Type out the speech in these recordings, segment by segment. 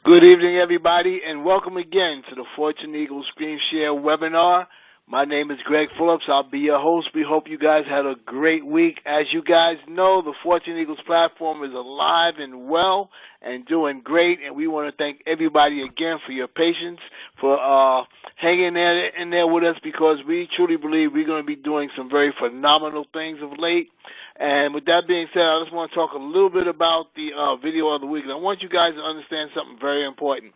Good evening, everybody, and welcome again to the Fortune Eagles Screen Share webinar. My name is Greg Phillips. I'll be your host. We hope you guys had a great week. As you guys know, the Fortune Eagles platform is alive and well and doing great, and we want to thank everybody again for your patience, for hanging in there with us, because we truly believe we're going to be doing some very phenomenal things of late. And with that being said, I just want to talk a little bit about the video of the week. And I want you guys to understand something very important.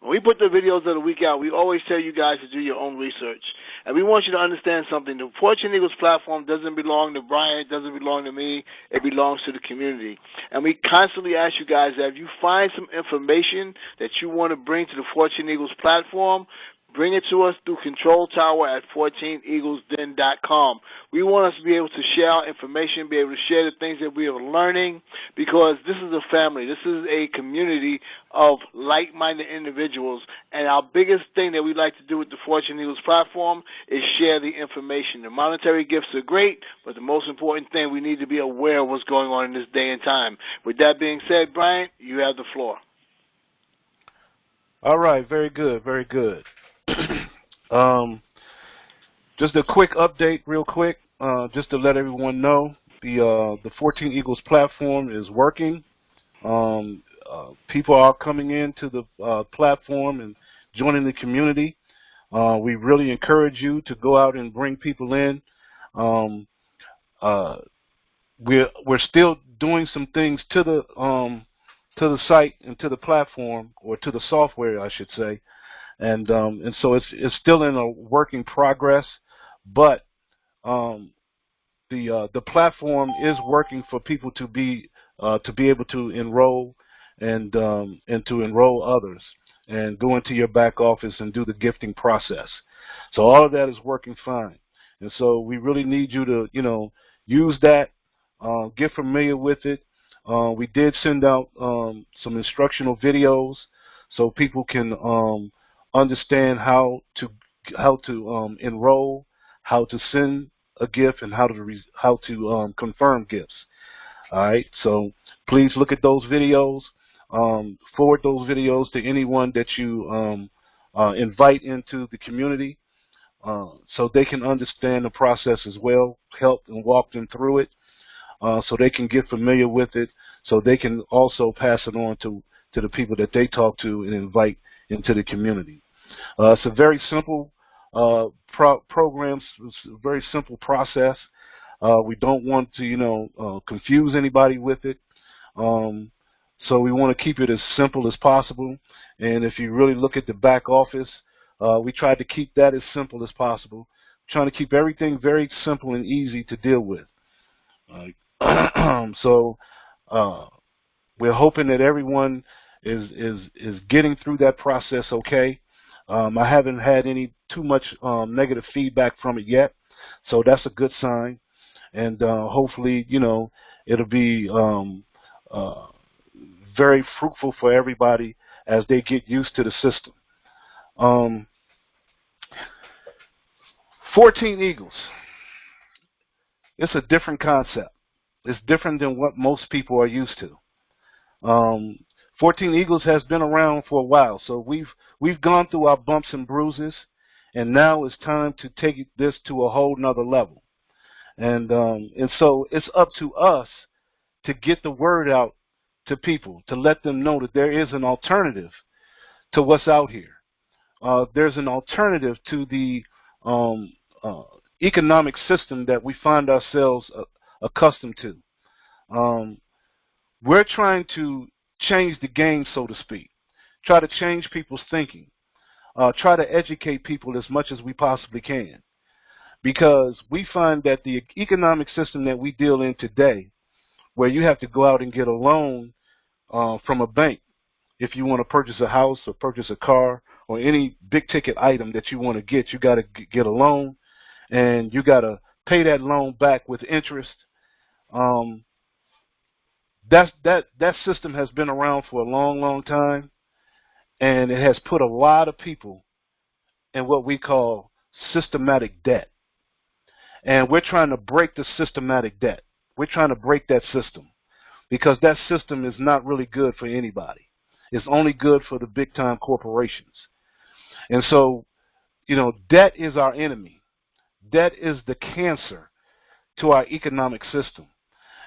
When we put the videos of the week out, we always tell you guys to do your own research. And we want you to understand something. The Fortune Eagles platform doesn't belong to Brian, it doesn't belong to me, it belongs to the community. And we constantly ask you guys that if you find some information that you want to bring to the Fortune Eagles platform, bring it to us through Control Tower at 14eaglesden.com. We want us to be able to share our information, be able to share the things that we are learning, because this is a family. This is a community of like-minded individuals. And our biggest thing that we like to do with the Fortune Eagles platform is share the information. The monetary gifts are great, but the most important thing, we need to be aware of what's going on in this day and time. With that being said, Brian, you have the floor. All right, very good, very good. Just a quick update, real quick, just to let everyone know the 14 Eagles platform is working. People are coming into the platform and joining the community. We really encourage you to go out and bring people in. We're still doing some things to the site and to the platform, or to the software, I should say. And so it's still in a working progress, but the platform is working for people to be able to enroll and to enroll others and go into your back office and do the gifting process. So all of that is working fine, and so we really need you to use that, get familiar with it. We did send out some instructional videos so people can understand how to enroll, how to send a gift, and how to confirm gifts. All right, so please look at those videos. Forward those videos to anyone that you invite into the community, so they can understand the process as well. Help and walk them through it, so they can get familiar with it, so they can also pass it on to the people that they talk to and invite into the community. It's a very simple program, it's a very simple process. We don't want to, confuse anybody with it. So we want to keep it as simple as possible. And if you really look at the back office, we tried to keep that as simple as possible, trying to keep everything very simple and easy to deal with. So we're hoping that everyone is getting through that process okay. I haven't had too much negative feedback from it yet, so that's a good sign. And hopefully, it'll be very fruitful for everybody as they get used to the system. 14 Eagles. It's a different concept. It's different than what most people are used to. 14 Eagles has been around for a while, so we've gone through our bumps and bruises, and now it's time to take this to a whole nother level. And so it's up to us to get the word out to people, to let them know that there is an alternative to what's out here. There's an alternative to the economic system that we find ourselves accustomed to. We're trying to change the game, so to speak, try to change people's thinking, try to educate people as much as we possibly can, because we find that the economic system that we deal in today, where you have to go out and get a loan from a bank if you want to purchase a house or purchase a car or any big ticket item that you want to get, you got to get a loan, and you got to pay that loan back with interest. That system has been around for a long, long time, and it has put a lot of people in what we call systematic debt. And we're trying to break the systematic debt. We're trying to break that system, because that system is not really good for anybody. is only good for the big time corporations. And so, debt is our enemy. Debt is the cancer to our economic system.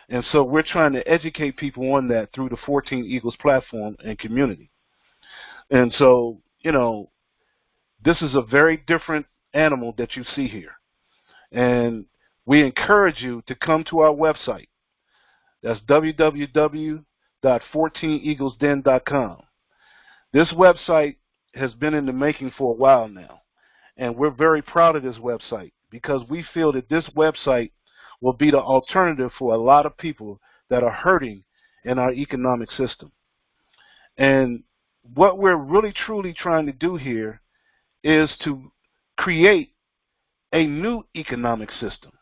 And so we're trying to educate people on that through the 14 Eagles platform and community. And so, this is a very different animal that you see here. And we encourage you to come to our website. That's www.14eaglesden.com. This website has been in the making for a while now. And we're very proud of this website because we feel that this website will be the alternative for a lot of people that are hurting in our economic system. And what we're really truly trying to do here is to create a new economic system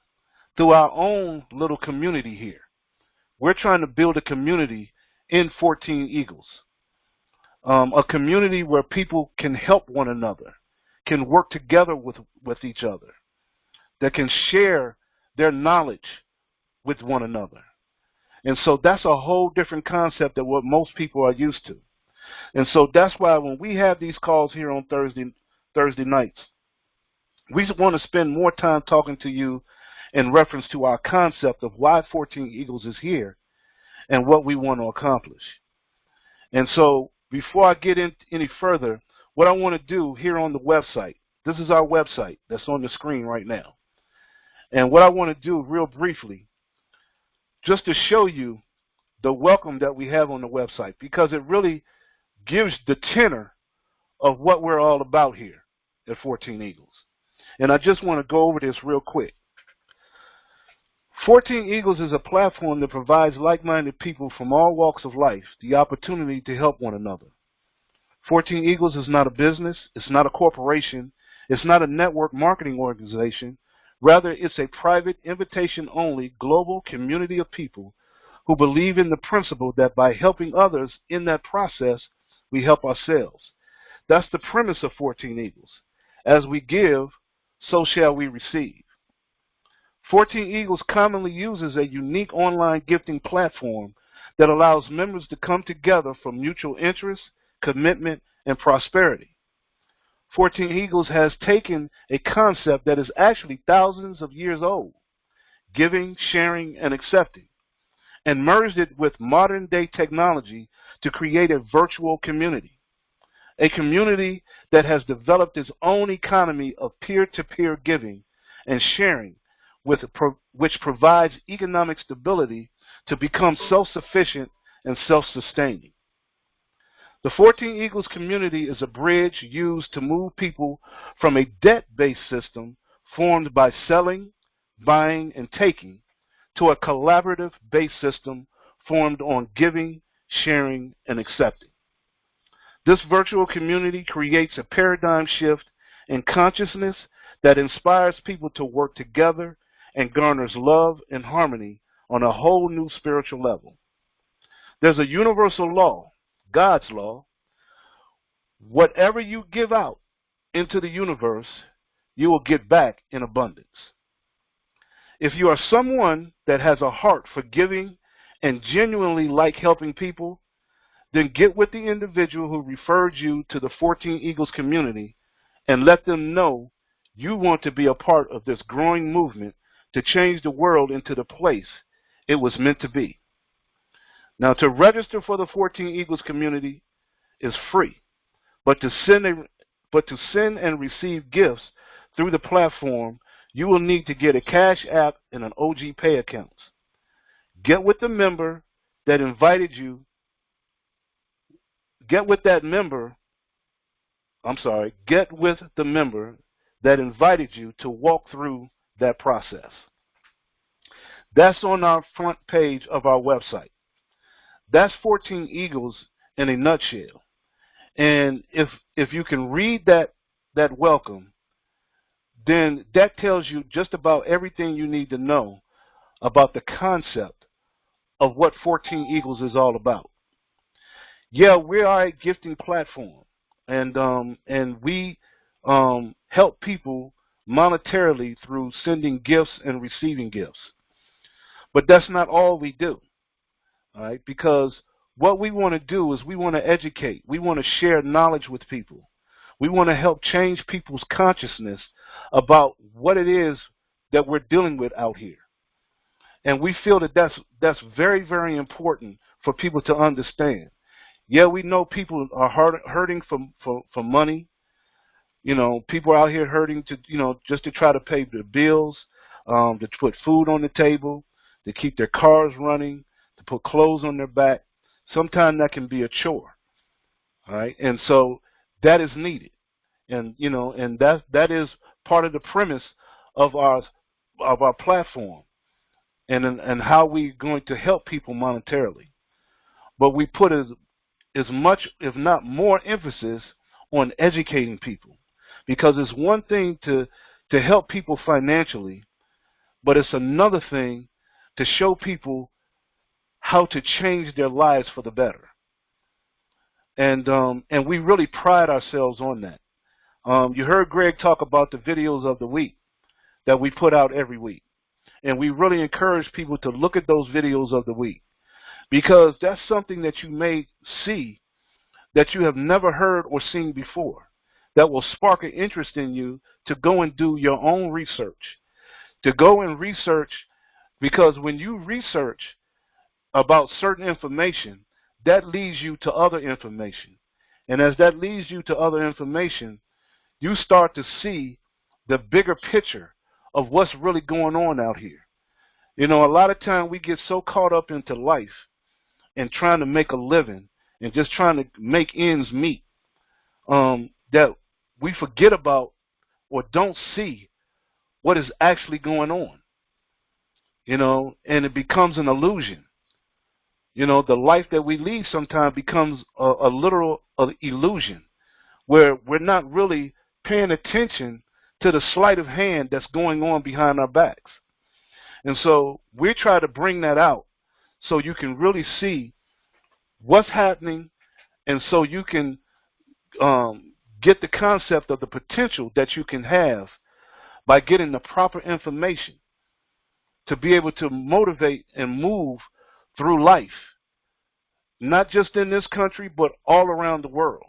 through our own little community here. We're trying to build a community in 14 Eagles, a community where people can help one another, can work together with each other, that can share their knowledge with one another. And so that's a whole different concept than what most people are used to. And so that's why when we have these calls here on Thursday nights, we want to spend more time talking to you in reference to our concept of why 14 Eagles is here and what we want to accomplish. And so before I get in any further, what I want to do here on the website, this is our website that's on the screen right now. And what I want to do real briefly, just to show you the welcome that we have on the website, because it really gives the tenor of what we're all about here at 14 Eagles. And I just want to go over this real quick. 14 Eagles is a platform that provides like-minded people from all walks of life the opportunity to help one another. 14 Eagles is not a business, it's not a corporation, it's not a network marketing organization. Rather, it's a private, invitation-only global community of people who believe in the principle that by helping others in that process, we help ourselves. That's the premise of 14 Eagles. As we give, so shall we receive. 14 Eagles commonly uses a unique online gifting platform that allows members to come together for mutual interest, commitment, and prosperity. 14 Eagles has taken a concept that is actually thousands of years old, giving, sharing, and accepting, and merged it with modern-day technology to create a virtual community. A community that has developed its own economy of peer-to-peer giving and sharing, which provides economic stability to become self-sufficient and self-sustaining. The 14 Eagles community is a bridge used to move people from a debt-based system formed by selling, buying, and taking to a collaborative-based system formed on giving, sharing, and accepting. This virtual community creates a paradigm shift in consciousness that inspires people to work together and garners love and harmony on a whole new spiritual level. There's a universal law, God's law. Whatever you give out into the universe, you will get back in abundance. If you are someone that has a heart for giving and genuinely like helping people, then get with the individual who referred you to the 14 Eagles community and let them know you want to be a part of this growing movement to change the world into the place it was meant to be. Now, to register for the 14 Eagles community is free, but to send and receive gifts through the platform, you will need to get a Cash App and an OG Pay account. Get with the member that invited you. Get with the member that invited you to walk through that process. That's on our front page of our website. That's 14 Eagles in a nutshell. And if you can read that welcome, then that tells you just about everything you need to know about the concept of what 14 Eagles is all about. Yeah, we are a gifting platform, and we help people monetarily through sending gifts and receiving gifts. But that's not all we do, all right? Because what we want to do is we want to educate. We want to share knowledge with people. We want to help change people's consciousness about what it is that we're dealing with out here. And we feel that that's very, very important for people to understand. Yeah, we know people are hurting for money. You know, people are out here hurting to, just to try to pay their bills, to put food on the table, to keep their cars running, to put clothes on their back. Sometimes that can be a chore, all right? And so that is needed. And, and that is part of the premise of our platform and how we're going to help people monetarily. But we put as much, if not more, emphasis on educating people. Because it's one thing to help people financially, but it's another thing to show people how to change their lives for the better. And we really pride ourselves on that. You heard Greg talk about the videos of the week that we put out every week. And we really encourage people to look at those videos of the week, because that's something that you may see that you have never heard or seen before, that will spark an interest in you to go and do your own research, to go and research, because when you research about certain information, that leads you to other information. And as that leads you to other information, you start to see the bigger picture of what's really going on out here. A lot of time we get so caught up into life and trying to make a living and just trying to make ends meet, that we forget about or don't see what is actually going on, and it becomes an illusion. The life that we lead sometimes becomes a literal illusion, where we're not really paying attention to the sleight of hand that's going on behind our backs. And so we try to bring that out so you can really see what's happening, and so you can get the concept of the potential that you can have by getting the proper information to be able to motivate and move through life, not just in this country, but all around the world.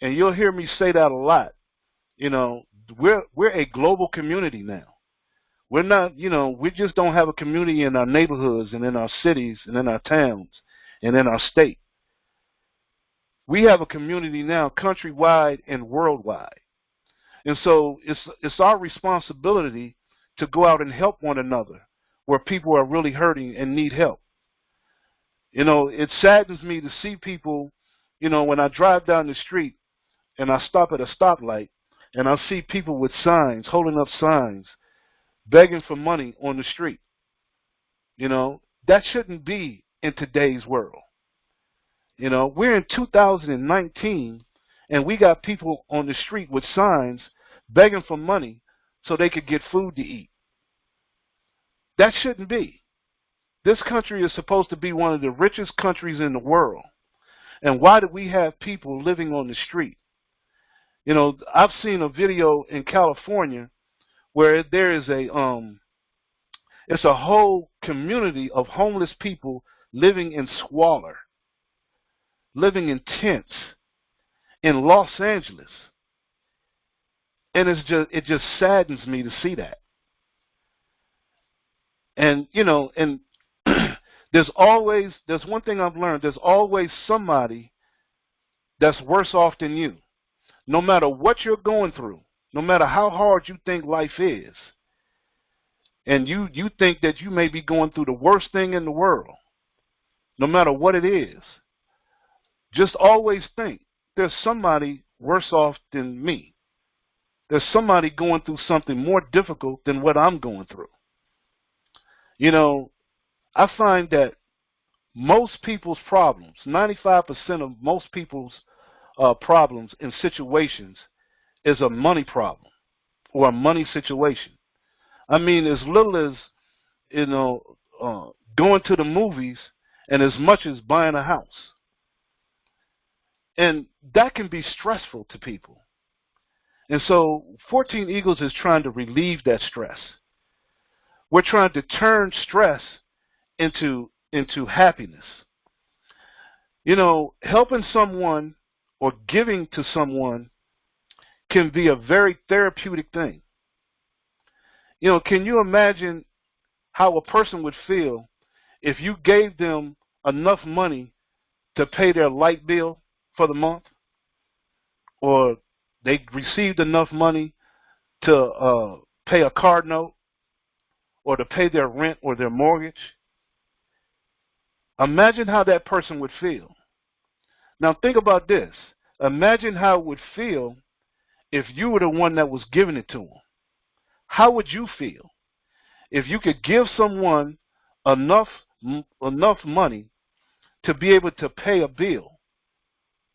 And you'll hear me say that a lot. We're a global community now. We're not, we just don't have a community in our neighborhoods and in our cities and in our towns and in our state. We have a community now countrywide and worldwide. And so it's our responsibility to go out and help one another where people are really hurting and need help. It saddens me to see people, when I drive down the street and I stop at a stoplight and I see people with signs, holding up signs, begging for money on the street. That shouldn't be in today's world. We're in 2019 and we got people on the street with signs begging for money so they could get food to eat. That shouldn't be. This country is supposed to be one of the richest countries in the world. And why do we have people living on the street? I've seen a video in California where there is it's a whole community of homeless people living in squalor, living in tents in Los Angeles. And it just saddens me to see that. And, and there's one thing I've learned, there's always somebody that's worse off than you. No matter what you're going through, no matter how hard you think life is, and you think that you may be going through the worst thing in the world, no matter what it is, just always think there's somebody worse off than me. There's somebody going through something more difficult than what I'm going through. I find that most people's problems, 95% of most people's problems and situations is a money problem or a money situation. I mean, as little as, going to the movies and as much as buying a house. And that can be stressful to people. And so 14 Eagles is trying to relieve that stress. We're trying to turn stress into happiness. You know, helping someone or giving to someone can be a very therapeutic thing. You know, can you imagine how a person would feel if you gave them enough money to pay their light bill for the month, or they received enough money to pay a car note, or to pay their rent or their mortgage? Imagine how that person would feel. Now think about this. Imagine how it would feel if you were the one that was giving it to them. How would you feel if you could give someone enough enough money to be able to pay a bill,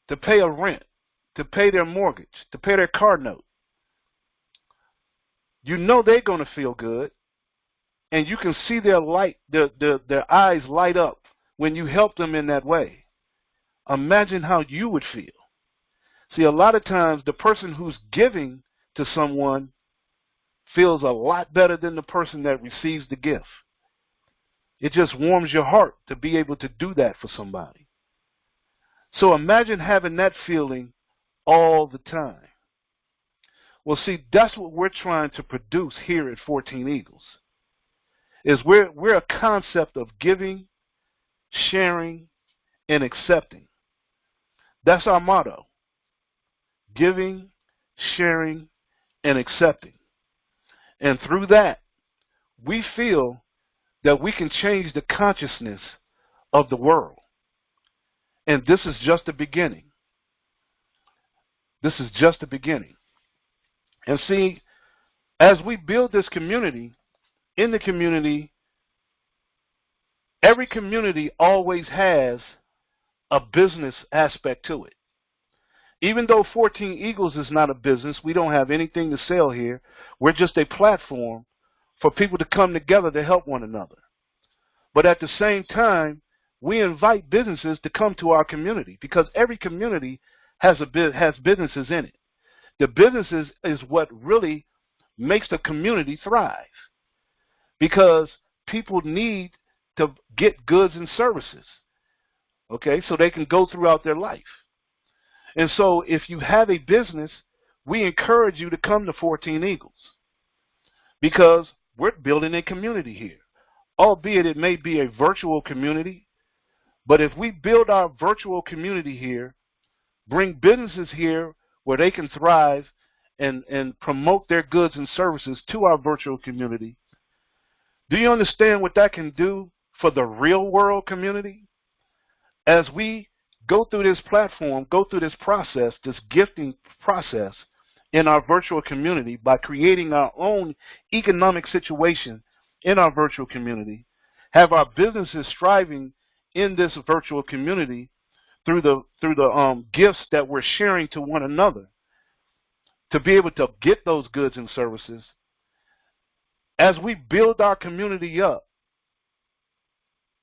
to pay a rent, to pay their mortgage, to pay their car note? You know they're going to feel good, and you can see their eyes light up when you help them in that way. Imagine how you would feel. See, a lot of times the person who's giving to someone feels a lot better than the person that receives the gift. It just warms your heart to be able to do that for somebody. So imagine having that feeling all the time. Well, see, that's what we're trying to produce here at 14 Eagles. Is we're a concept of giving, sharing, and accepting. That's our motto. Giving, sharing, and accepting. And through that, we feel that we can change the consciousness of the world. And this is just the beginning. This is just the beginning. And see, as we build this community, in the community, every community always has a business aspect to it. Even though 14 Eagles is not a business, we don't have anything to sell here. We're just a platform for people to come together to help one another. But at the same time, we invite businesses to come to our community, because every community has businesses in it. The businesses is what really makes the community thrive, because people need to get goods and services, okay, so they can go throughout their life. And so if you have a business, we encourage you to come to 14 Eagles, because we're building a community here, albeit it may be a virtual community. But if we build our virtual community here, bring businesses here where they can thrive and promote their goods and services to our virtual community, do you understand what that can do for the real world community? As we go through this platform, go through this process, this gifting process in our virtual community, by creating our own economic situation in our virtual community, have our businesses striving in this virtual community through the gifts that we're sharing to one another, to be able to get those goods and services. As we build our community up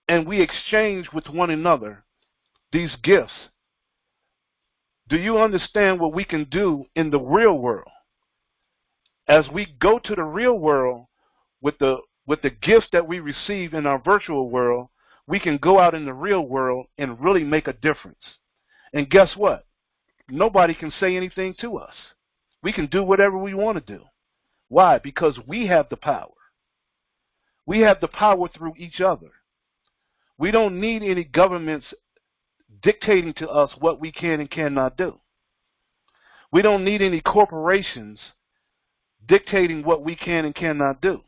and we exchange with one another these gifts, do you understand what we can do in the real world? As we go to the real world with the gifts that we receive in our virtual world, we can go out in the real world and really make a difference. And guess what? Nobody can say anything to us. We can do whatever we want to do. Why? Because we have the power. We have the power through each other. We don't need any governments dictating to us what we can and cannot do. We don't need any corporations dictating what we can and cannot do.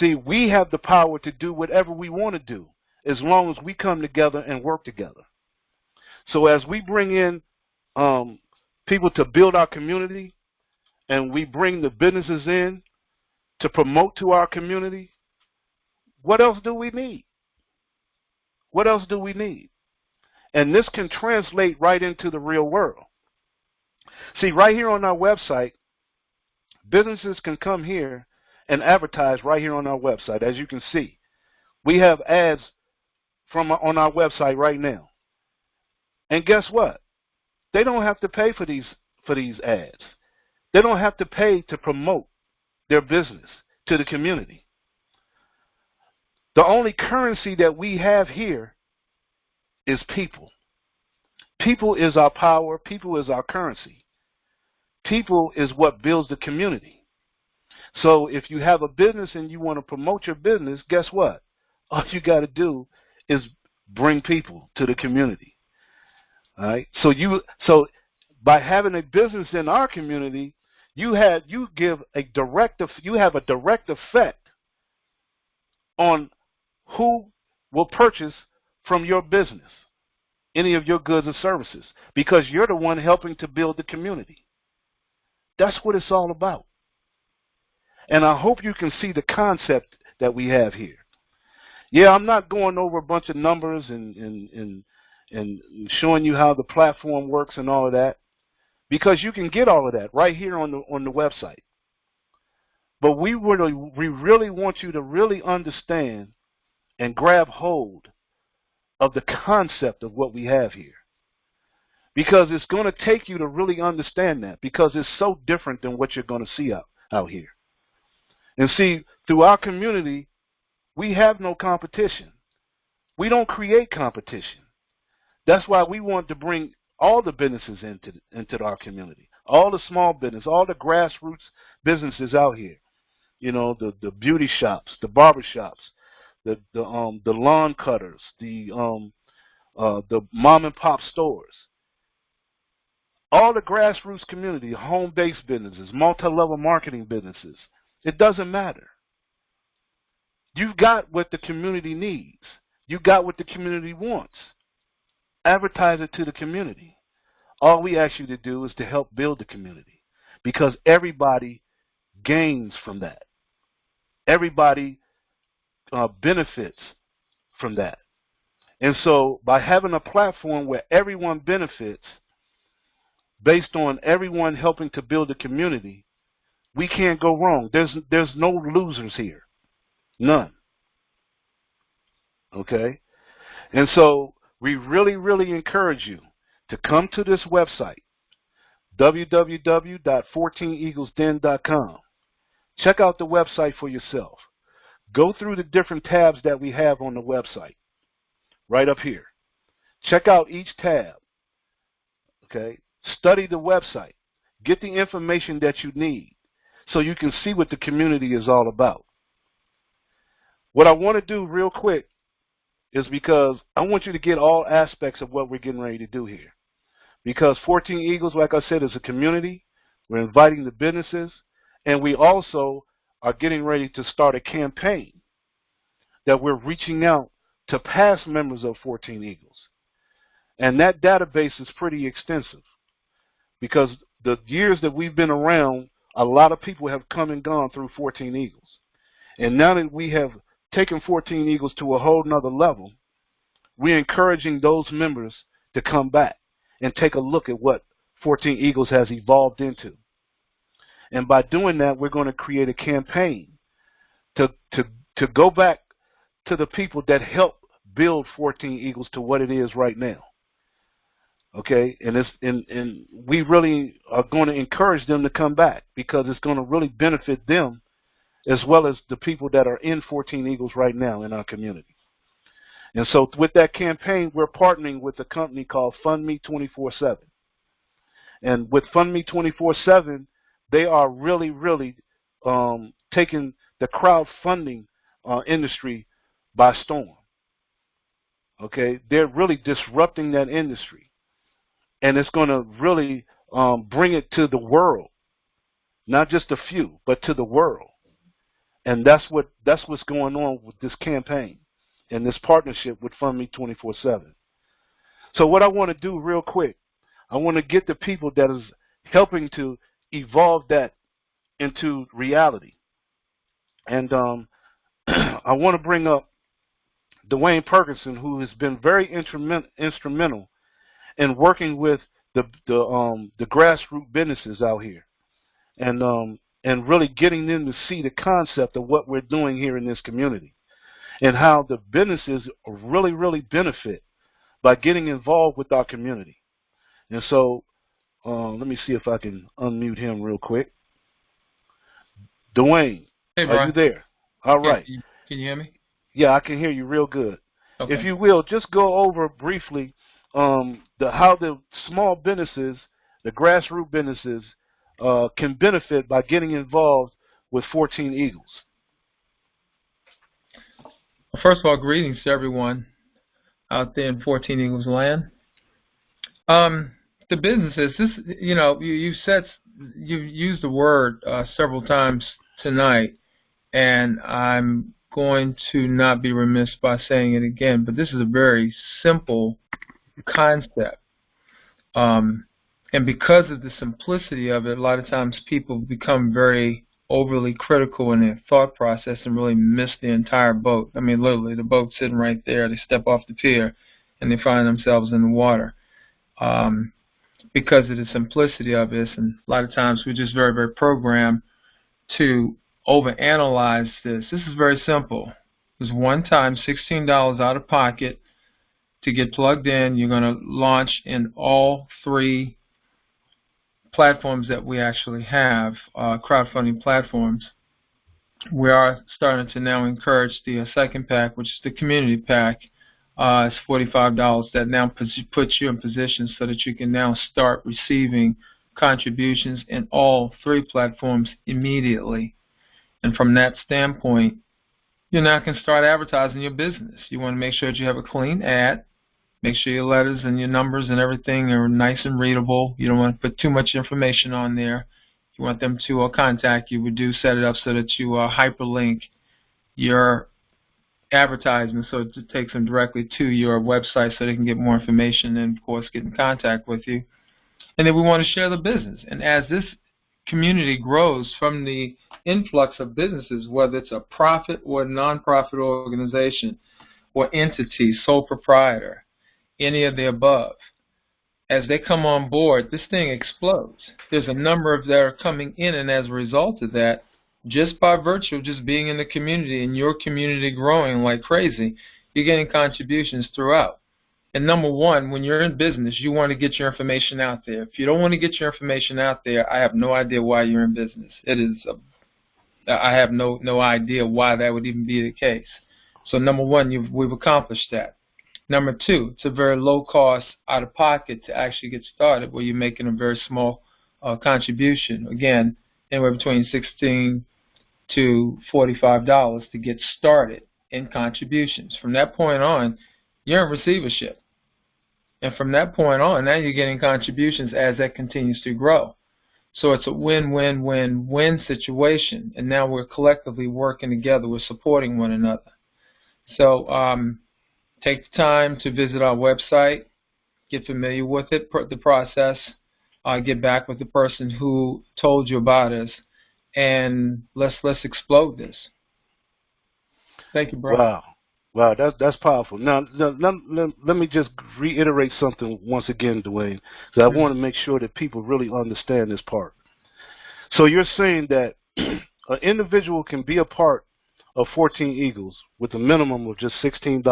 See, we have the power to do whatever we want to do, as long as we come together and work together. So as we bring in people to build our community, and we bring the businesses in to promote to our community, what else do we need? What else do we need? And this can translate right into the real world. See, right here on our website, businesses can come here and advertise right here on our website. As you can see, we have ads on our website right now. And guess what? They don't have to pay for these ads. They don't have to pay to promote their business to the community. The only currency that we have here is people. People is our power. People is our currency. People is what builds the community. So if you have a business and you want to promote your business, guess what? All you got to do is bring people to the community. All right. So by having a business in our community, you have a direct effect on who will purchase from your business, any of your goods and services, because you're the one helping to build the community. That's what it's all about. And I hope you can see the concept that we have here. Yeah, I'm not going over a bunch of numbers and showing you how the platform works and all of that, because you can get all of that right here on the website. But we really want you to really understand and grab hold of the concept of what we have here, because it's going to take you to really understand that, because it's so different than what you're going to see out here. And see, through our community, we have no competition. We don't create competition. That's why we want to bring all the businesses into our community, all the small business, all the grassroots businesses out here. You know, the beauty shops, the barber shops, the lawn cutters, the mom and pop stores, all the grassroots community, home-based businesses, multi-level marketing businesses. It doesn't matter. You've got what the community needs. You got what the community wants. Advertise it to the community. All we ask you to do is to help build the community, because everybody gains from that. Everybody benefits from that. And so by having a platform where everyone benefits based on everyone helping to build a community, we can't go wrong. There's no losers here. None. Okay? And so we really, really encourage you to come to this website, www.14eaglesden.com. Check out the website for yourself. Go through the different tabs that we have on the website, right up here. Check out each tab. Okay? Study the website. Get the information that you need so you can see what the community is all about. What I want to do real quick is, because I want you to get all aspects of what we're getting ready to do here. Because 14 Eagles, like I said, is a community. We're inviting the businesses, and we also are getting ready to start a campaign that we're reaching out to past members of 14 Eagles. And that database is pretty extensive, because the years that we've been around, a lot of people have come and gone through 14 Eagles. And now that we have taken 14 Eagles to a whole nother level, we're encouraging those members to come back and take a look at what 14 Eagles has evolved into. And by doing that, we're going to create a campaign to go back to the people that helped build 14 Eagles to what it is right now. Okay, and we really are going to encourage them to come back, because it's going to really benefit them as well as the people that are in 14 Eagles right now in our community. And so with that campaign, we're partnering with a company called Fund Me 24/7. And with Fund Me 24/7, they are really, really taking the crowdfunding industry by storm. Okay, they're really disrupting that industry, and it's going to really bring it to the world, not just a few, but to the world. And that's what's going on with this campaign and this partnership with Fund Me 24/7. So what I want to do real quick, I want to get the people that is helping to evolve that into reality. And I want to bring up Dwayne Perkinson, who has been very instrumental in working with the grassroots businesses out here, and really getting them to see the concept of what we're doing here in this community, and how the businesses really, really benefit by getting involved with our community. And so let me see if I can unmute him real quick. Dwayne, hey, Brian. are you there? All right. Can you hear me? Yeah, I can hear you real good. if you will, just go over briefly how the small businesses, the grassroots businesses, can benefit by getting involved with 14 Eagles. Well, first of all, greetings to everyone out there in 14 Eagles land. The businesses, you've used the word several times tonight, and I'm going to not be remiss by saying it again, but this is a very simple concept. And because of the simplicity of it, a lot of times people become very overly critical in their thought process and really miss the entire boat. I mean, literally, the boat's sitting right there. They step off the pier, and they find themselves in the water. Because of the simplicity of this, and a lot of times we're just very, very programmed to overanalyze this. This is very simple. There's one time, $16 out of pocket to get plugged in. You're going to launch in all 3 platforms that we actually have, crowdfunding platforms. We are starting to now encourage the second pack, which is the community pack. It's $45. That now puts you in position so that you can now start receiving contributions in all 3 platforms immediately. And from that standpoint, you now can start advertising your business. You want to make sure that you have a clean ad. Make sure your letters and your numbers and everything are nice and readable. You don't want to put too much information on there. You want them to contact you. We do set it up so that you hyperlink your advertisement so it takes them directly to your website so they can get more information and, of course, get in contact with you. And then we want to share the business. And as this community grows from the influx of businesses, whether it's a profit or a nonprofit organization or entity, sole proprietor, any of the above, as they come on board, this thing explodes. There's a number of that are coming in, and as a result of that, just by virtue of just being in the community and your community growing like crazy, you're getting contributions throughout. And number one, when you're in business, you want to get your information out there. If you don't want to get your information out there, I have no idea why you're in business. I have no idea why that would even be the case. So number one, we've accomplished that. Number two, it's a very low cost out of pocket to actually get started where you're making a very small contribution. Again, anywhere between $16 to $45 to get started in contributions. From that point on, you're in receivership. And from that point on, now you're getting contributions as that continues to grow. So it's a win-win-win-win situation. And now we're collectively working together. We're supporting one another. So take the time to visit our website, get familiar with it, the process, get back with the person who told you about us, and let's explode this. Thank you, bro. Wow, that's powerful. Now, let me just reiterate something once again, Dwayne, because I want to make sure that people really understand this part. So you're saying that an individual can be a part of 14 Eagles with a minimum of just $16.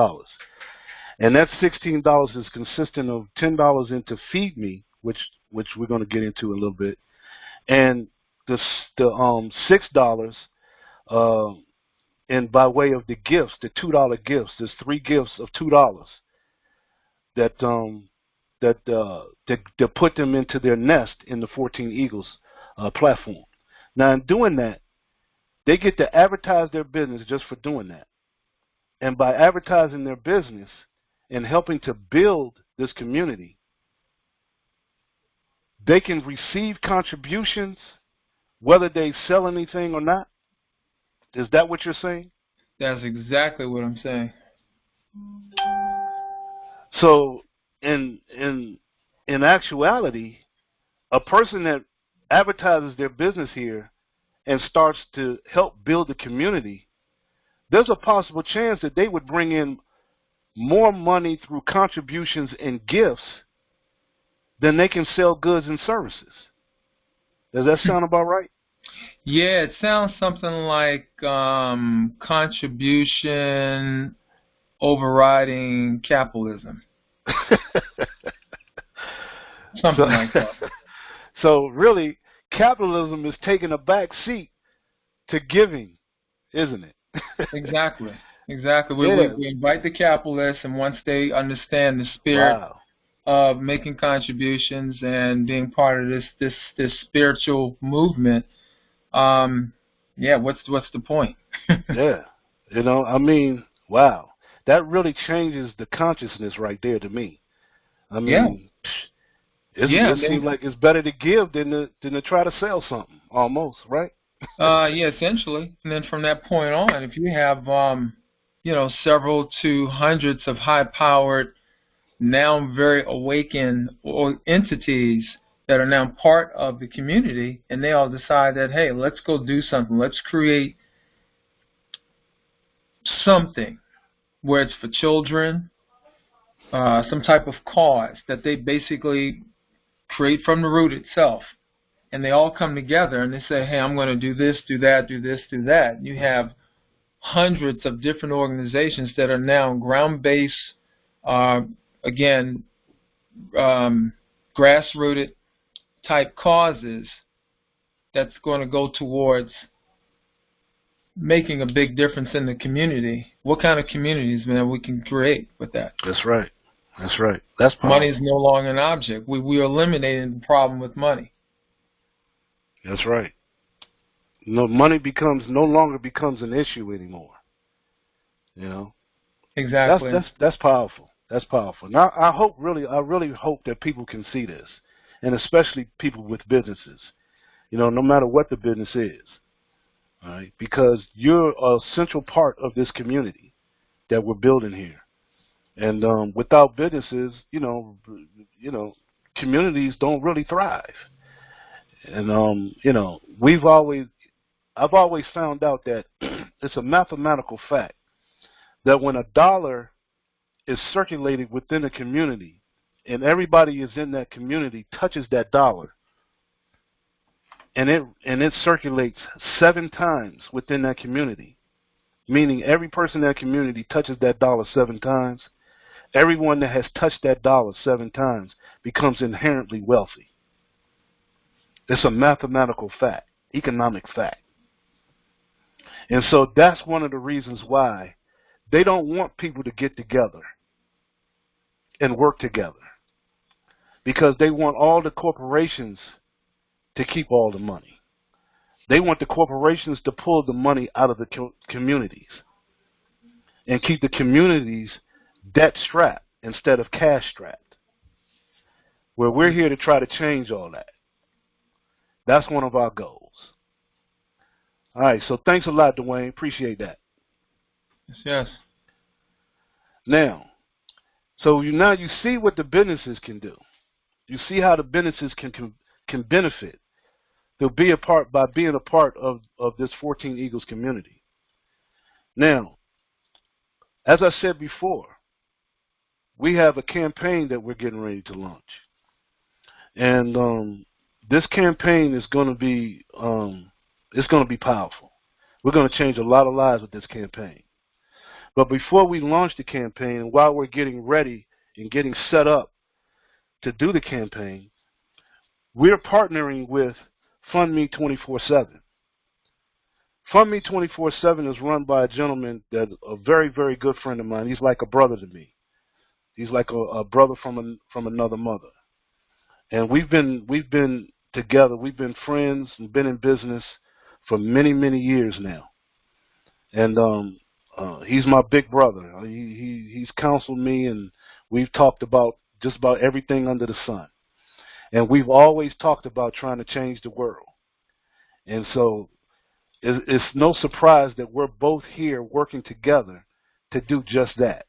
And that $16 is consistent of $10 into Feed Me, which we're going to get into in a little bit, and the $6 and by way of the gifts, the $2 gifts. There's 3 gifts of $2 that put them into their nest in the 14 Eagles platform. Now, in doing that, they get to advertise their business just for doing that. And by advertising their business and helping to build this community, they can receive contributions whether they sell anything or not. Is that what you're saying? That's exactly what I'm saying. So in actuality, a person that advertises their business here and starts to help build the community, there's a possible chance that they would bring in more money through contributions and gifts than they can sell goods and services. Does that sound about right? Yeah, it sounds something like contribution overriding capitalism. Something like that. So really, capitalism is taking a back seat to giving, isn't it? Exactly. Exactly. Yeah. We invite the capitalists, and once they understand the spirit Wow. of making contributions and being part of this spiritual movement, yeah, what's the point? Yeah. You know, I mean, wow. That really changes the consciousness right there to me. I Yeah, mean, yeah, it seems like it's better to give than to try to sell something, almost, right? yeah, essentially. And then from that point on, if you have several to hundreds of high-powered, now very awakened or entities that are now part of the community, and they all decide that, hey, let's go do something. Let's create something where it's for children, some type of cause that they basically create from the root itself. And they all come together and they say, hey, I'm going to do this, do that, do this, do that. You have hundreds of different organizations that are now ground-based, again, grassrooted type causes that's going to go towards making a big difference in the community. What kind of communities, man, we can create with that? That's right. That's right. That's Money is powerful. no longer an object. We are eliminating the problem with money. That's right. No, money no longer becomes an issue anymore. You know, Exactly. that's powerful. That's powerful. Now, I really hope that people can see this, and especially people with businesses. You know, no matter what the business is, all right, because you're a central part of this community that we're building here. And without businesses, communities don't really thrive. And I've always found out that it's a mathematical fact that when a dollar is circulated within a community and everybody is in that community touches that dollar and it circulates 7 times within that community, meaning every person in that community touches that dollar 7 times, everyone that has touched that dollar 7 times becomes inherently wealthy. It's a mathematical fact, economic fact. And so that's one of the reasons why they don't want people to get together and work together, because they want all the corporations to keep all the money. They want the corporations to pull the money out of the communities and keep the communities debt strapped instead of cash strapped. Where we're here to try to change all that. That's one of our goals. All right, so thanks a lot, Dwayne. Appreciate that. Yes. Now, so now you see what the businesses can do. You see how the businesses can benefit. They'll be a part by being a part of this 14 Eagles community. Now, as I said before, we have a campaign that we're getting ready to launch, and this campaign is going to be powerful. We're going to change a lot of lives with this campaign. But before we launch the campaign, and while we're getting ready and getting set up to do the campaign, we're partnering with Fund Me 24/7. Fund Me 24/7 is run by a gentleman that a very, very good friend of mine. He's like a brother to me. He's like a brother from another mother. And we've been together. We've been friends and been in business for many, many years now. And he's my big brother. He's counseled me, and we've talked about just about everything under the sun. And we've always talked about trying to change the world. And so it's no surprise that we're both here working together to do just that.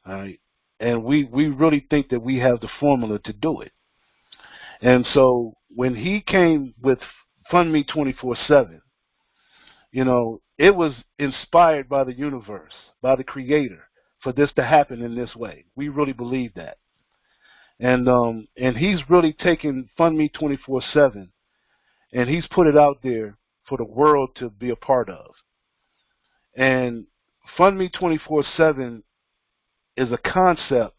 All right. And we really think that we have the formula to do it. And so when he came with Fund Me 24/7, it was inspired by the universe, by the creator, for this to happen in this way. We really believe that. And he's really taken Fund Me 24/7 and he's put it out there for the world to be a part of. And Fund Me 24/7 is a concept.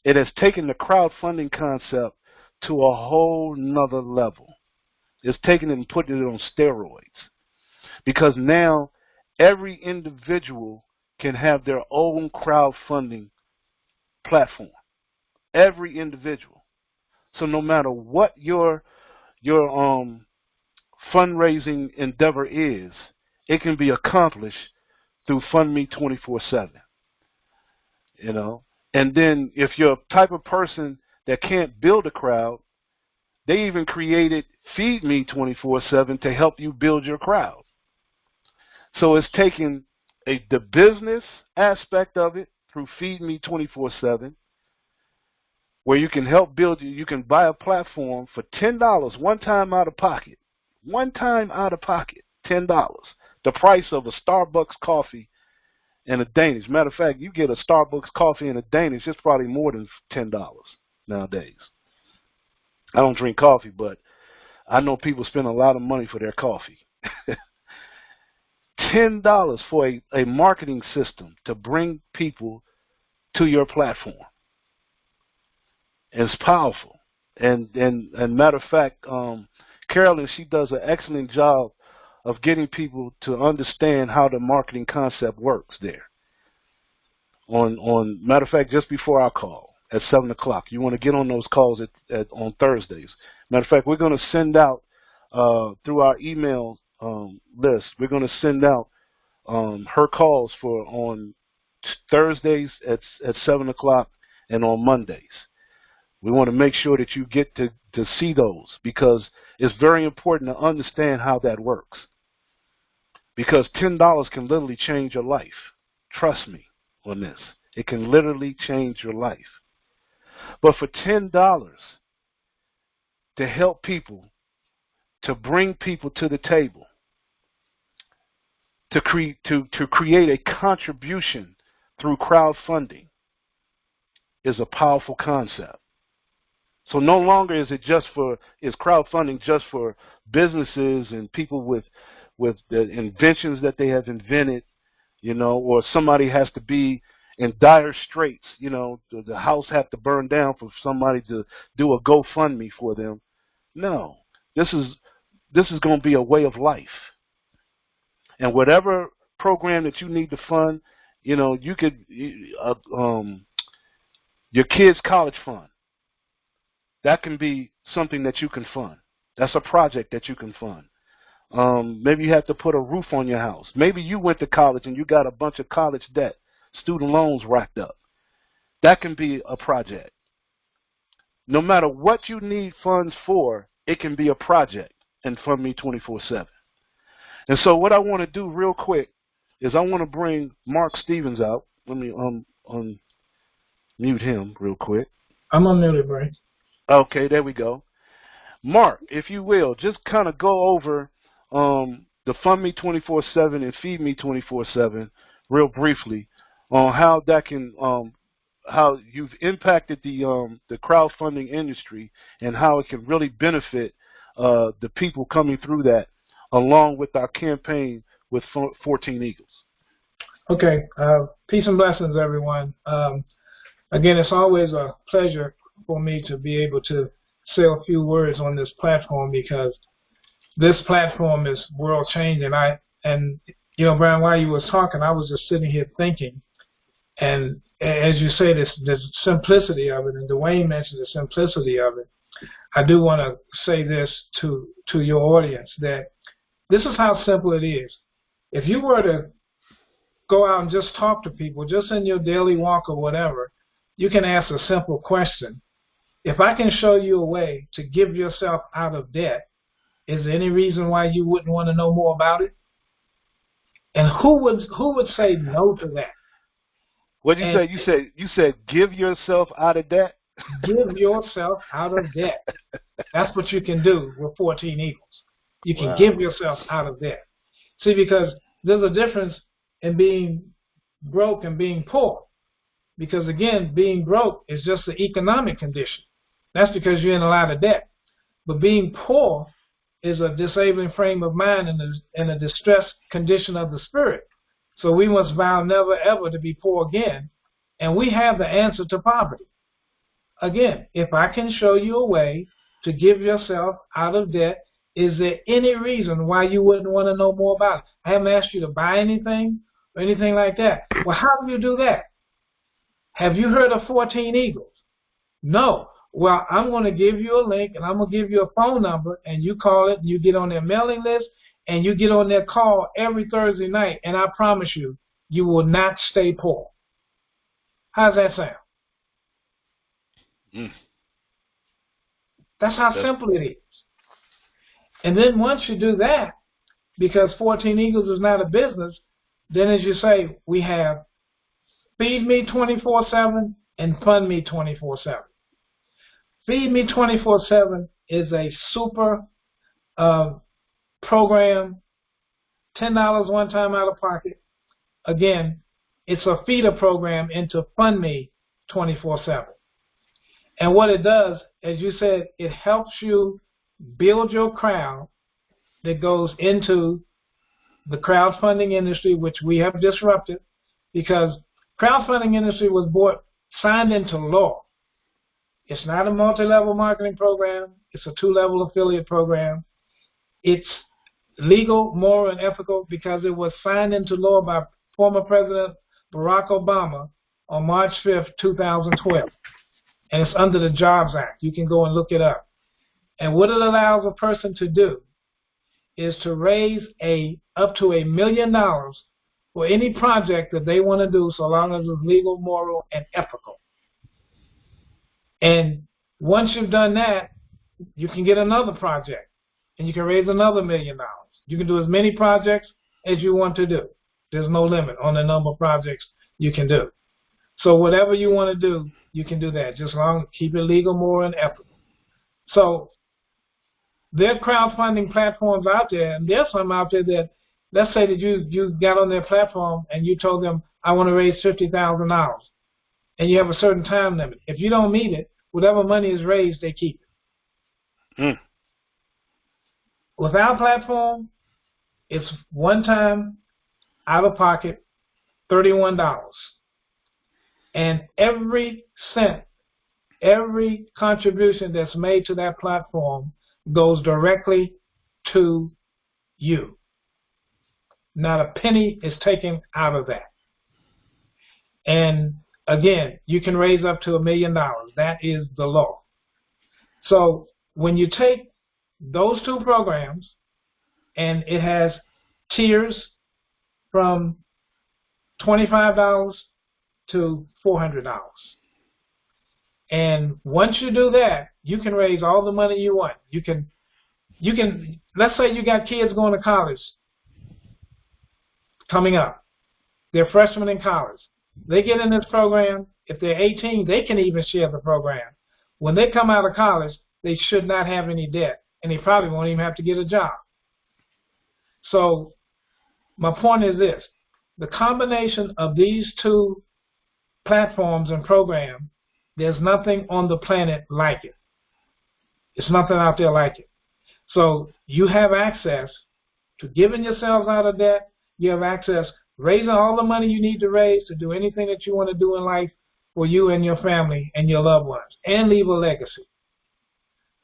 It has taken the crowdfunding concept to a whole nother level. It's taken it and put it on steroids. Because now every individual can have their own crowdfunding platform. Every individual. So no matter what your fundraising endeavor is, it can be accomplished through FundMe 24/7. You know, and then if you're a type of person that can't build a crowd, they even created Feed Me 24/7 to help you build your crowd. So it's taking the business aspect of it through Feed Me 24/7, where you can help build. You can buy a platform for $10 one time out of pocket. One time out of pocket, $10. The price of a Starbucks coffee and a Danish. Matter of fact, you get a Starbucks coffee and a Danish, it's probably more than $10 nowadays. I don't drink coffee, but I know people spend a lot of money for their coffee. $10 for a marketing system to bring people to your platform. It's powerful. And matter of fact, Carolyn, she does an excellent job of getting people to understand how the marketing concept works there. Matter of fact, just before our call at 7 o'clock, you want to get on those calls on Thursdays. Matter of fact, we're going to send out through our email list. We're going to send out her calls for on Thursdays at 7 o'clock and on Mondays. We want to make sure that you get to see those, because it's very important to understand how that works. Because $10 can literally change your life. Trust me on this. It can literally change your life. But for $10 to help people, to bring people to the table, to create a contribution through crowdfunding is a powerful concept. So no longer is crowdfunding just for businesses and people with the inventions that they have invented, you know, or somebody has to be in dire straits, you know, the house have to burn down for somebody to do a GoFundMe for them. No, this is going to be a way of life. And whatever program that you need to fund, you know, you could your kids' college fund. That can be something that you can fund. That's a project that you can fund. Maybe you have to put a roof on your house. Maybe you went to college and you got a bunch of college debt, student loans racked up. That can be a project. No matter what you need funds for, it can be a project and Fund Me 24/7. And so what I want to do real quick is I want to bring Mark Stevens out. Let me unmute him real quick. I'm unmuted, Bray. Okay, there we go. Mark, if you will, just kind of go over the Fund Me 24/7 and Feed Me 24/7 real briefly on how that can, how you've impacted the crowdfunding industry and how it can really benefit the people coming through that, along with our campaign with 14 Eagles. Okay, peace and blessings, everyone. Again, it's always a pleasure for me to be able to say a few words on this platform, because this platform is world changing. And you know, Brian, while you was talking, I was just sitting here thinking, and as you say, this simplicity of it, and Dwayne mentioned the simplicity of it. I do want to say this to your audience, that this is how simple it is. If you were to go out and just talk to people, just in your daily walk or whatever, you can ask a simple question. If I can show you a way to give yourself out of debt, is there any reason why you wouldn't want to know more about it? And who would say no to that? What did you say? You said give yourself out of debt? Give yourself out of debt. That's what you can do with 14 Eagles. You can give yourself out of debt. See, because there's a difference in being broke and being poor. Because again, being broke is just the economic condition. That's because you're in a lot of debt. But being poor is a disabling frame of mind and a distressed condition of the spirit. So we must vow never ever to be poor again. And we have the answer to poverty. Again, if I can show you a way to give yourself out of debt, is there any reason why you wouldn't want to know more about it? I haven't asked you to buy anything or anything like that. Well, how do you do that? Have you heard of 14 Eagles? No. Well, I'm going to give you a link, and I'm going to give you a phone number, and you call it, and you get on their mailing list, and you get on their call every Thursday night, and I promise you, you will not stay poor. How's that sound? That's how simple it is. And then once you do that, because 14 Eagles is not a business, then as you say, we have Feed Me 24/7 and Fund Me 24/7. Feed Me 24/7 is a super program, $10 one time out of pocket. Again, it's a feeder program into Fund Me 24/7. And what it does, as you said, it helps you build your crowd that goes into the crowdfunding industry, which we have disrupted, because crowdfunding industry was signed into law. It's not a multi-level marketing program. It's a 2-level affiliate program. It's legal, moral, and ethical because it was signed into law by former President Barack Obama on March 5th, 2012. And it's under the Jobs Act. You can go and look it up. And what it allows a person to do is to raise up to $1 million for any project that they want to do, so long as it's legal, moral, and ethical. And once you've done that, you can get another project, and you can raise another $1 million. You can do as many projects as you want to do. There's no limit on the number of projects you can do. So whatever you want to do, you can do that. Just keep it legal, moral, and ethical. So there are crowdfunding platforms out there, and there's some out there that, let's say that you got on their platform and you told them, I want to raise $50,000, and you have a certain time limit. If you don't meet it, whatever money is raised, they keep it. With our platform, it's one time, out of pocket, $31. And every cent, every contribution that's made to that platform goes directly to you. Not a penny is taken out of that. And again, you can raise up to $1 million. That is the law. So when you take those two programs, and it has tiers from $25 to $400. And once you do that, you can raise all the money you want. You can, let's say you got kids going to college coming up. They're freshmen in college. They get in this program. If they're 18, they can even share the program. When they come out of college, they should not have any debt, and they probably won't even have to get a job. So my point is this. The combination of these two platforms and programs, there's nothing on the planet like it. There's nothing out there like it. So you have access to giving yourselves out of debt. You have access raising all the money you need to raise to do anything that you want to do in life for you and your family and your loved ones, and leave a legacy.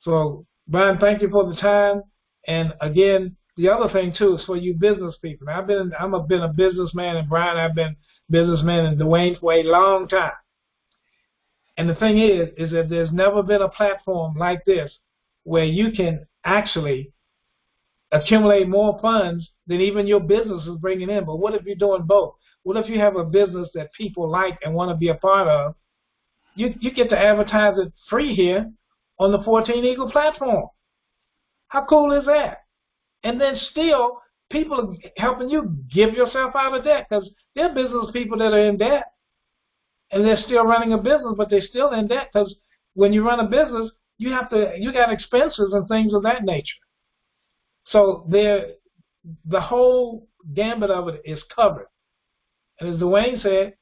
So, Brian, thank you for the time. And again, the other thing too is for you business people. Now, I've been a businessman, and Brian, I've been businessman and Dwayne for a long time. And the thing is that there's never been a platform like this where you can actually accumulate more funds than even your business is bringing in. But what if you're doing both? What if you have a business that people like and want to be a part of? You get to advertise it free here on the 14 Eagle platform. How cool is that? And then still, people are helping you give yourself out of debt, because there are business people that are in debt, and they're still running a business, but they're still in debt, because when you run a business, you got expenses and things of that nature. So the whole gambit of it is covered. And as Dwayne said,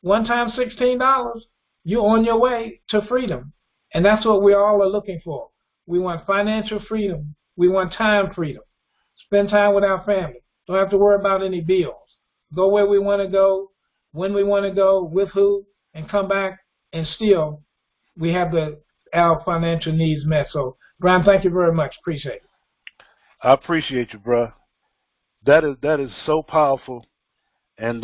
one time $16, you're on your way to freedom. And that's what we all are looking for. We want financial freedom. We want time freedom. Spend time with our family. Don't have to worry about any bills. Go where we want to go, when we want to go, with who, and come back, and still we have our financial needs met. So, Brian, thank you very much. Appreciate it. I appreciate you, bro. That is so powerful, and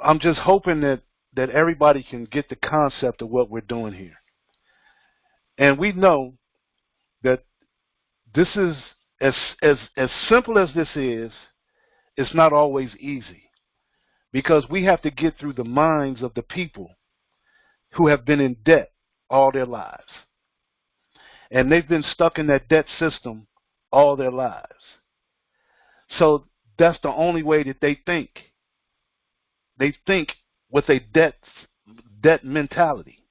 I'm just hoping that everybody can get the concept of what we're doing here. And we know that this is as simple as this is, it's not always easy, because we have to get through the minds of the people who have been in debt all their lives. And they've been stuck in that debt system all their lives. So that's the only way that they think. They think with a debt mentality.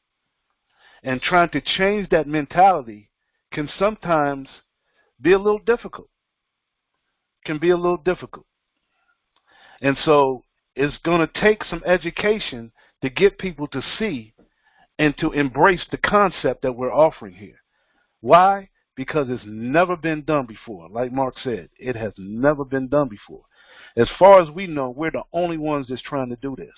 And trying to change that mentality can sometimes be a little difficult. Can be a little difficult. And so it's going to take some education to get people to see and to embrace the concept that we're offering here. Why? Because it's never been done before. Like Mark said, it has never been done before. As far as we know, we're the only ones that's trying to do this.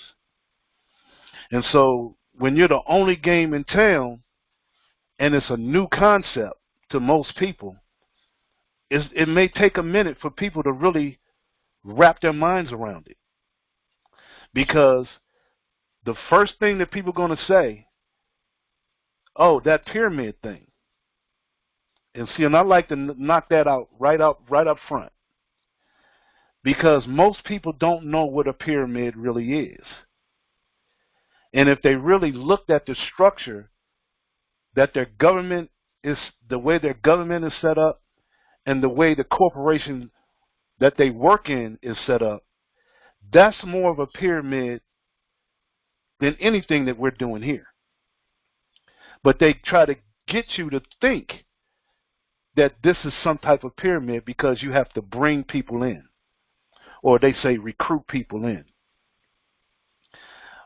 And so when you're the only game in town and it's a new concept to most people, it may take a minute for people to really wrap their minds around it. Because the first thing that people are going to say, oh, that pyramid thing. And see, and I like to knock that out right up front. Because most people don't know what a pyramid really is. And if they really looked at the structure that their government is, the way their government is set up, and the way the corporation that they work in is set up, that's more of a pyramid than anything that we're doing here. But they try to get you to think that this is some type of pyramid because you have to bring people in. Or they say recruit people in.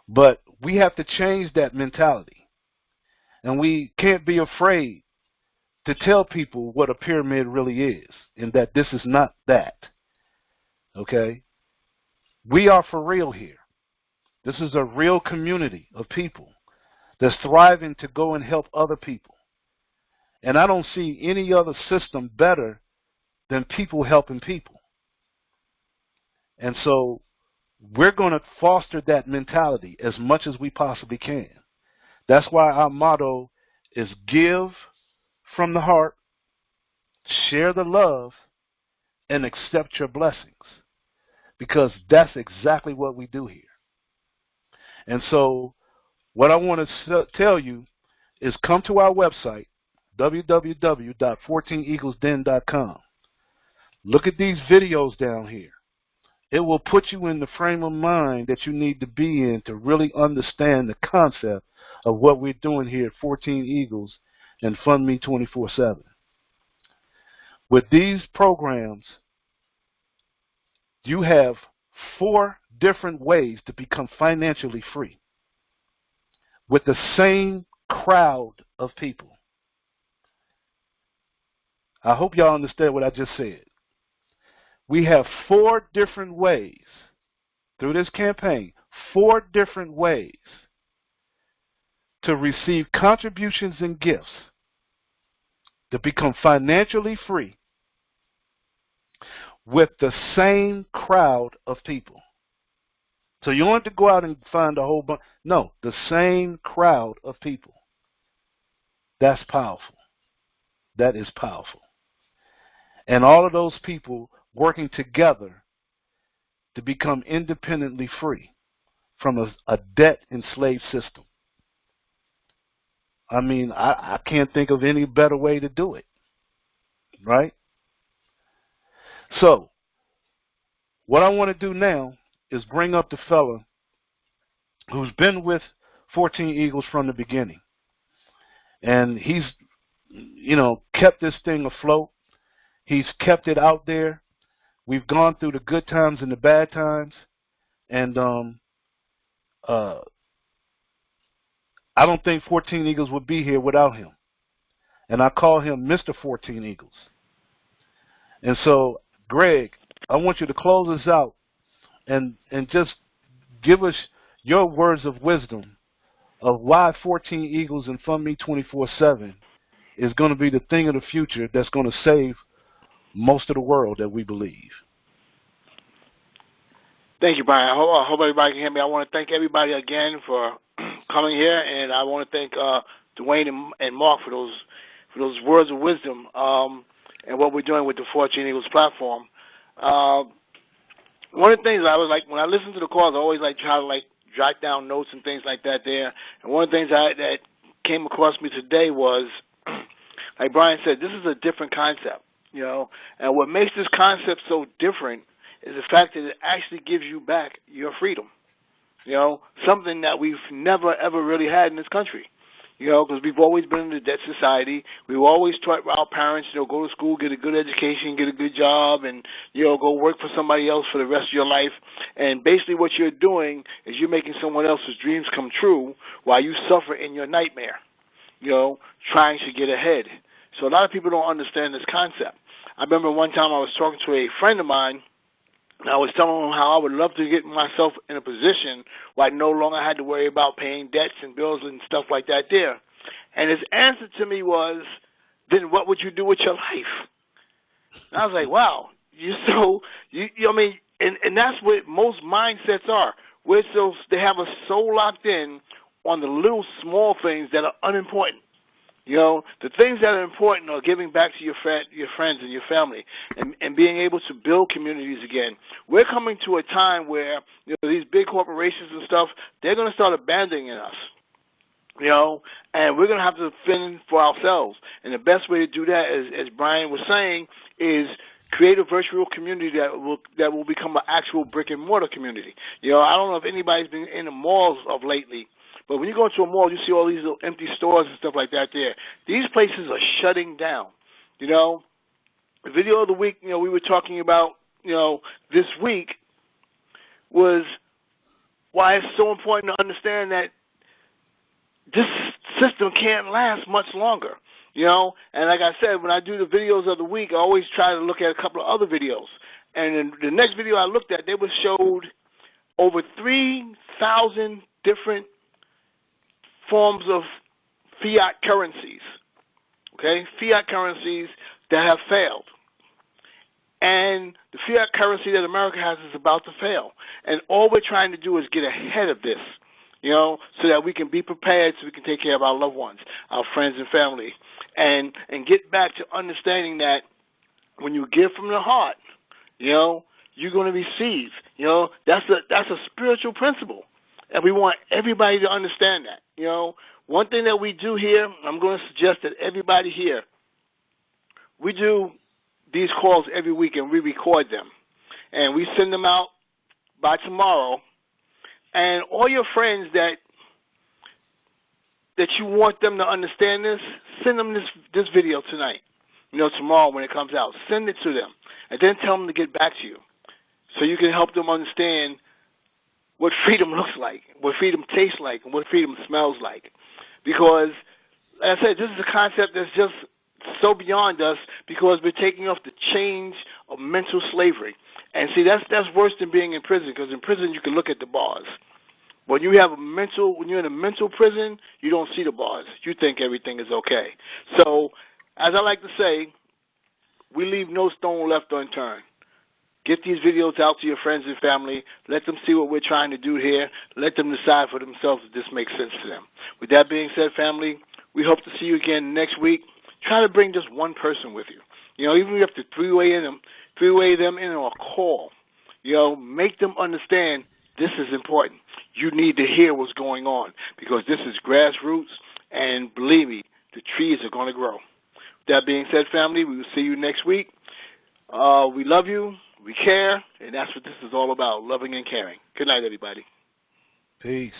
But we have to change that mentality. And we can't be afraid to tell people what a pyramid really is, and that this is not that. Okay? We are for real here. This is a real community of people that's thriving to go and help other people. And I don't see any other system better than people helping people. And so we're going to foster that mentality as much as we possibly can. That's why our motto is give from the heart, share the love, and accept your blessings. Because that's exactly what we do here. And so what I want to tell you is come to our website, www.14eaglesden.com. Look at these videos down here. It will put you in the frame of mind that you need to be in to really understand the concept of what we're doing here at 14 Eagles and Fund Me 24/7. With these programs, you have 4 different ways to become financially free with the same crowd of people. I hope y'all understand what I just said. We have 4 different ways through this campaign, 4 different ways to receive contributions and gifts to become financially free with the same crowd of people. So you don't have to go out and find a whole bunch. No, the same crowd of people. That's powerful. That is powerful. And all of those people working together to become independently free from a debt-enslaved system. I mean, I can't think of any better way to do it, right? So, what I want to do now is bring up the fella who's been with 14 Eagles from the beginning. And he's, kept this thing afloat. He's kept it out there. We've gone through the good times and the bad times. And I don't think 14 Eagles would be here without him. And I call him Mr. 14 Eagles. And so, Greg, I want you to close us out and just give us your words of wisdom of why 14 Eagles and Fund Me 24/7 is going to be the thing of the future that's going to save most of the world that we believe. Thank you, Brian. I hope everybody can hear me. I want to thank everybody again for coming here, and I want to thank Dwayne and Mark for those words of wisdom and what we're doing with the Fortune Eagles platform. One of the things I was like when I listen to the calls, I always like try to like jot down notes and things like that there. And one of the things that came across me today was, like Brian said, this is a different concept, you know. And what makes this concept so different is the fact that it actually gives you back your freedom, you know, something that we've never, ever really had in this country, you know, because we've always been in a debt society. We've always taught our parents, you know, go to school, get a good education, get a good job, and, you know, go work for somebody else for the rest of your life. And basically what you're doing is you're making someone else's dreams come true while you suffer in your nightmare, you know, trying to get ahead. So a lot of people don't understand this concept. I remember one time I was talking to a friend of mine, and I was telling him how I would love to get myself in a position where I no longer had to worry about paying debts and bills and stuff like that there. And his answer to me was, then what would you do with your life? And I was like, wow, I mean, and that's what most mindsets are. They have us so locked in on the little small things that are unimportant. You know, the things that are important are giving back to your friends and your family and being able to build communities again. We're coming to a time where, you know, these big corporations and stuff, they're going to start abandoning us, you know, and we're going to have to fend for ourselves. And the best way to do that, as Brian was saying, is create a virtual community that will become an actual brick-and-mortar community. You know, I don't know if anybody's been in the malls of lately, but when you go into a mall, you see all these little empty stores and stuff like that there. These places are shutting down, you know. The video of the week, you know, we were talking about, you know, this week was why it's so important to understand that this system can't last much longer, you know. And like I said, when I do the videos of the week, I always try to look at a couple of other videos. And in the next video I looked at, they were showed over 3,000 different forms of fiat currencies, okay, fiat currencies that have failed. And the fiat currency that America has is about to fail. And all we're trying to do is get ahead of this, you know, so that we can be prepared so we can take care of our loved ones, our friends and family, and get back to understanding that when you give from the heart, you know, you're going to receive. You know, that's a spiritual principle. And we want everybody to understand that. You know, one thing that we do here, I'm going to suggest that everybody here, we do these calls every week and we record them. And we send them out by tomorrow. And all your friends that you want them to understand this, send them this video tonight. You know, tomorrow when it comes out. Send it to them. And then tell them to get back to you. So you can help them understand what freedom looks like, what freedom tastes like, and what freedom smells like. Because, like I said, this is a concept that's just so beyond us because we're taking off the chains of mental slavery. And see, that's worse than being in prison, because in prison you can look at the bars. When you're in a mental prison, you don't see the bars. You think everything is okay. So, as I like to say, we leave no stone left unturned. Get these videos out to your friends and family. Let them see what we're trying to do here. Let them decide for themselves if this makes sense to them. With that being said, family, we hope to see you again next week. Try to bring just one person with you. You know, even if you have to three-way them in on a call. You know, make them understand this is important. You need to hear what's going on because this is grassroots, and believe me, the trees are going to grow. With that being said, family, we will see you next week. We love you. We care, and that's what this is all about, loving and caring. Good night, everybody. Peace.